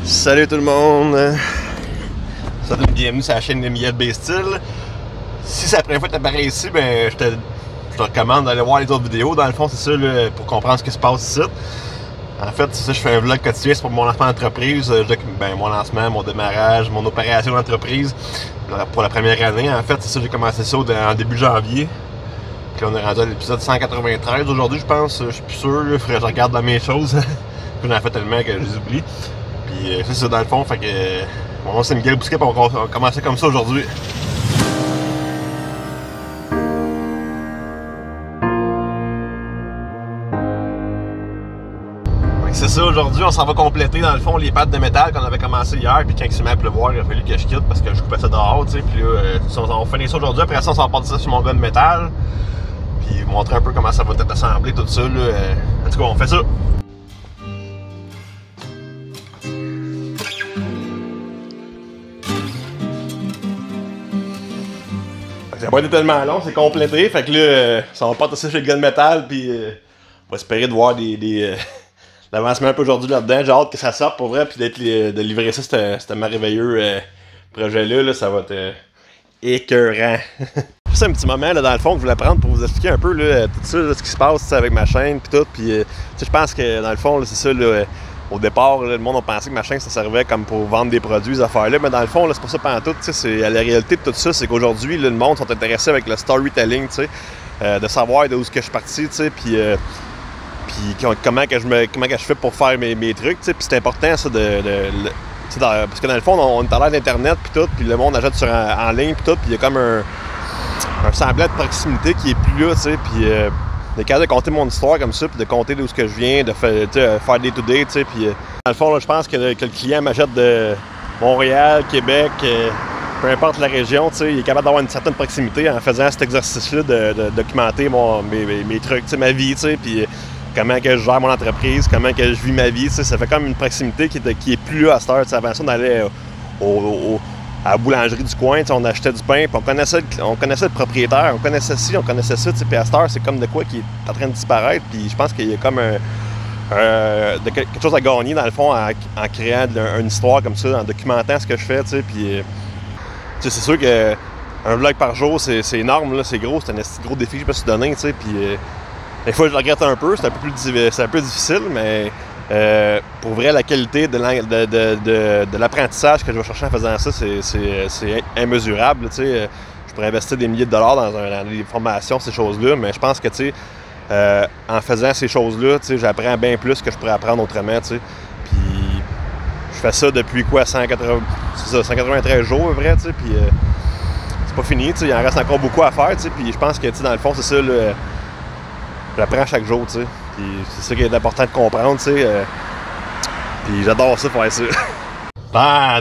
Salut tout le monde! Salut, bienvenue sur la chaîne de Miel B-Style. Si c'est la première fois que tu apparais ici, ben, je te recommande d'aller voir les autres vidéos. Dans le fond, c'est ça là, pour comprendre ce qui se passe ici. En fait, c'est ça, je fais un vlog quotidien, c'est pour mon lancement d'entreprise. Ben, mon lancement, mon démarrage, mon opération d'entreprise pour la première année. En fait, c'est ça, j'ai commencé ça en début janvier. Puis on est rendu à l'épisode 193 aujourd'hui, je pense. Je suis plus sûr, il faudrait que je regarde dans mes choses. J'en ai fait tellement que je les oublie. Puis c'est ça dans le fond, fait que mon nom c'est Miguel Bousquet, puis on va commencer comme ça aujourd'hui. C'est ça, aujourd'hui on s'en va compléter dans le fond les pattes de métal qu'on avait commencé hier, puis quand il s'est mis à pleuvoir, il a fallu que je quitte parce que je coupais ça dehors, tu sais, puis là, on va finir ça aujourd'hui, après ça on s'en va partir ça sur mon gars de métal, puis montrer un peu comment ça va être assemblé, tout ça, là. En tout cas, on fait ça. Ça va être tellement long, c'est complété, fait que là, ça va partir ça chez le gars de métal, puis on va espérer de voir l'avancement un peu aujourd'hui là-dedans. J'ai hâte que ça sorte pour vrai, puis de livrer ça, ce merveilleux projet-là, là, ça va être écœurant. C'est un petit moment là, dans le fond que je voulais prendre pour vous expliquer un peu là, tout ça, là, ce qui se passe avec ma chaîne, puis tout, puis je pense que dans le fond, c'est ça, là, au départ, là, le monde a pensé que ma chaîne, ça servait comme pour vendre des produits, ces affaires-là, mais dans le fond, là, c'est pas ça pantoute, la réalité de tout ça, c'est qu'aujourd'hui, le monde sont intéressés avec le storytelling, de savoir d'où je suis parti, puis comment que je fais pour faire mes trucs, puis c'est important ça parce que dans le fond, on est à l'ère d'internet puis tout, puis le monde achète en ligne puis tout, puis il y a comme un semblant de proximité qui est plus là, puis d'être capable de compter mon histoire comme ça, puis de compter d'où je viens, de faire des to-day, puis dans le fond, là, je pense que le client m'achète de Montréal, Québec, peu importe la région, il est capable d'avoir une certaine proximité en faisant cet exercice-là de documenter mes trucs, ma vie, puis comment que je gère mon entreprise, comment que je vis ma vie, ça fait comme une proximité qui est plus là à cette heure. Avant ça, on allait à la boulangerie du coin, on achetait du pain, puis on connaissait le propriétaire, on connaissait ci, on connaissait ça, puis à cette heure, c'est comme de quoi qui est en train de disparaître, puis je pense qu'il y a comme quelque chose à gagner dans le fond en créant une histoire comme ça, en documentant ce que je fais, puis c'est sûr que un vlog par jour, c'est énorme, là, c'est gros, c'est un gros défi que je me suis donné, puis des fois, je le regrette un peu, c'est un peu difficile, mais pour vrai, la qualité de l'apprentissage que je vais chercher en faisant ça, c'est immesurable. Je pourrais investir des milliers de dollars dans des formations, ces choses-là, mais je pense que en faisant ces choses-là, j'apprends bien plus que je pourrais apprendre autrement. Puis je fais ça depuis 193 jours, à peu près, puis c'est pas fini, il en reste encore beaucoup à faire, puis je pense que dans le fond, c'est ça. J'apprends chaque jour, puis c'est ça qui est important de comprendre, puis j'adore ça, faire ça.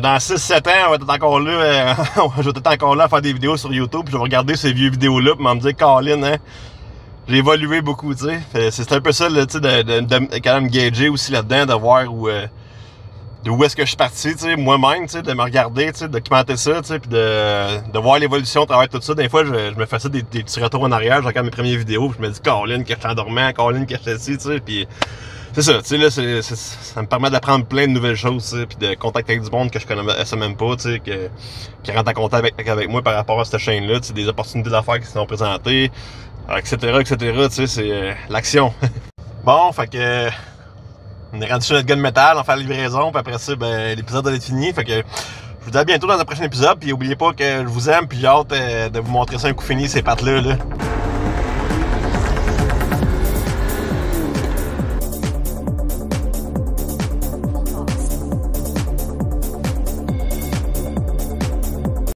Dans 6-7 ans, on va être encore là, je vais être encore là à faire des vidéos sur YouTube, puis je vais regarder ces vieux vidéos-là, puis me dire, Colin, hein, j'ai évolué beaucoup, c'est un peu ça, là, de quand même gager aussi là-dedans, de voir d'où est-ce que je suis parti, moi-même, de me regarder, de documenter ça, puis de voir l'évolution à travers tout ça. Des fois, je me fais ça des petits retours en arrière, je regarde mes premières vidéos, puis je me dis, Colin, que je suis endormant, Colin, que je fais ci, puis c'est ça, là, ça me permet d'apprendre plein de nouvelles choses, puis de contacter avec du monde que je connaissais même pas, qui rentre en contact avec moi par rapport à cette chaîne-là, des opportunités d'affaires qui se sont présentées, etc., c'est l'action. Bon, fait que on est rendu sur notre gars de métal, on va faire la livraison, puis après ça, ben, l'épisode va être fini. Fait que je vous dis à bientôt dans un prochain épisode, puis n'oubliez pas que je vous aime, puis j'ai hâte de vous montrer ça un coup fini, ces pattes-là. Là.